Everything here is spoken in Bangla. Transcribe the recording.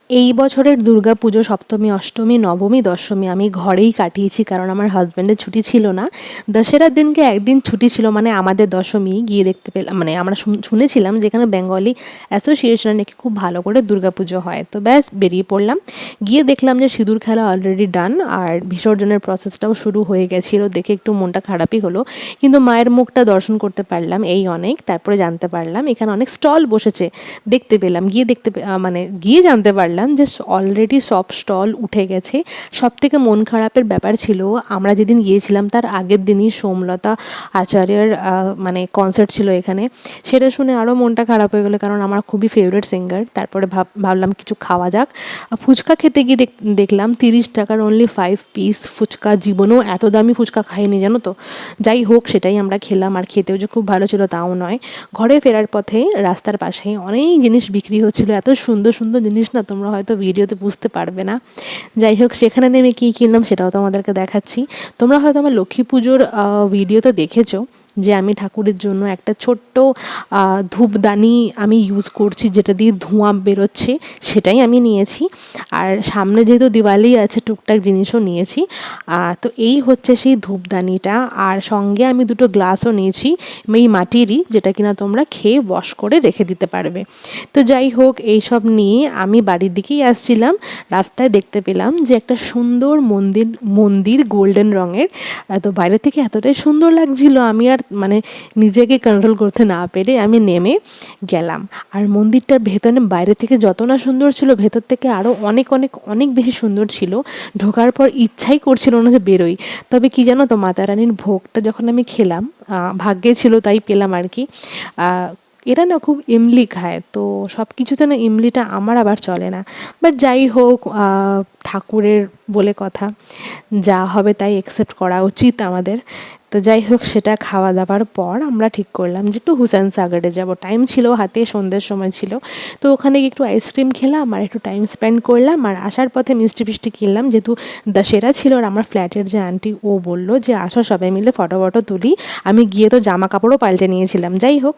এই বছরের দুর্গাপুজো সপ্তমী, অষ্টমী, নবমী, দশমী আমি ঘরেই কাটিয়েছি, কারণ আমার হাজব্যান্ডের ছুটি ছিল না। দশেরার দিনকে একদিন ছুটি ছিল, মানে আমাদের দশমী গিয়ে দেখতে পেলাম, মানে আমরা শুনেছিলাম যেখানে বেঙ্গলি অ্যাসোসিয়েশনে নাকি খুব ভালো করে দুর্গাপুজো হয়। তো ব্যাস বেরিয়ে পড়লাম। গিয়ে দেখলাম যে সিঁদুর খেলা অলরেডি ডান, আর বিসর্জনের প্রসেসটাও শুরু হয়ে গেছিলো। দেখে একটু মনটা খারাপই হলো, কিন্তু মায়ের মুখটা দর্শন করতে পারলাম, এই অনেক। তারপরে জানতে পারলাম এখানে অনেক স্টল বসেছে, দেখতে পেলাম। গিয়ে জানতে পারলাম যে অলরেডি সব স্টল উঠে গেছে। সব থেকে মন খারাপের ব্যাপার ছিল, আমরা যেদিন গিয়েছিলাম তার আগের দিনই সোমলতা আচার্যের মানে কনসার্ট ছিল এখানে। সেটা শুনে আরও মনটা খারাপ হয়ে গেলো, কারণ আমার খুবই ফেভারিট সিঙ্গার। তারপরে ভাবলাম কিছু খাওয়া যাক। ফুচকা খেতে গিয়ে দেখলাম 30 টাকার অনলি 5 পিস ফুচকা। জীবনেও এত দামি ফুচকা খাইনি, জানো তো। যাই হোক, সেটাই আমরা খেলাম, আর খেতেও যে খুব ভালো ছিল তাও নয়। ঘরে ফেরার পথে রাস্তার পাশেই অনেক জিনিস বিক্রি হচ্ছিল, এত সুন্দর সুন্দর জিনিস না, তোমরা হয়তো ভিডিওতে বুঝতে পারবে না। যাই হোক, সেখানে নেমে কী কিনলাম সেটাও তোমাদেরকে দেখাচ্ছি। তোমরা হয়তো আমার লক্ষ্মী পুজোর ভিডিও তো দেখেছো, যে আমি ঠাকুরের জন্য একটা ছোট্ট ধূপদানি আমি ইউজ করছি, যেটা দিয়ে ধোঁয়া বেরোচ্ছে, সেটাই আমি নিয়েছি। আর সামনে যেহেতু দিওয়ালি আছে, টুকটাক জিনিসও নিয়েছি। তো এই হচ্ছে সেই ধূপদানিটা, আর সঙ্গে আমি দুটো গ্লাসও নিয়েছি, এই মাটিরই, যেটা কিনা তোমরা খেয়ে ওয়াশ করে রেখে দিতে পারবে। তো যাই হোক, এইসব নিয়ে আমি বাড়ির দিকেই আসছিলাম। রাস্তায় দেখতে পেলাম যে একটা সুন্দর মন্দির গোল্ডেন রঙের। তো বাইরে থেকে এতটাই সুন্দর লাগছিল, আমি আর মানে নিজেকে কন্ট্রোল করতে না পেরে আমি নেমে গেলাম। আর মন্দিরটার ভেতরে বাইরে থেকে যত না সুন্দর ছিল, ভেতর থেকে আরও অনেক অনেক অনেক বেশি সুন্দর ছিল। ঢোকার পর ইচ্ছাই করছিল না যে বেরোই। তবে কি জানো তো, মাতা রানীর ভোগটা যখন আমি খেলাম, ভাগ্যে ছিল তাই পেলাম আর কি। এরা না খুব ইমলি খায়, তো সব কিছুতে না ইমলিটা আমার আবার চলে না। বাট যাই হোক, ঠাকুরের বলে কথা, যা হবে তাই অ্যাকসেপ্ট করা উচিত আমাদের। তো যাই হোক, সেটা খাওয়া দাওয়ার পর আমরা ঠিক করলাম যে একটু হুসেন সাগরে যাব। টাইম ছিল হাতে, সন্ধ্যের সময় ছিল। তো ওখানে গিয়ে একটু আইসক্রিম খেলাম আর একটু টাইম স্পেন্ড করলাম। আর আসার পথে মিষ্টি ফিষ্টি কিনলাম, যেহেতু দশেরা ছিল। আর আমার ফ্ল্যাটের যে আন্টি, ও বললো যে আসো সবাই মিলে ফটো তুলি। আমি গিয়ে তো জামা কাপড়ও পাল্টে নিয়েছিলাম। যাই হোক,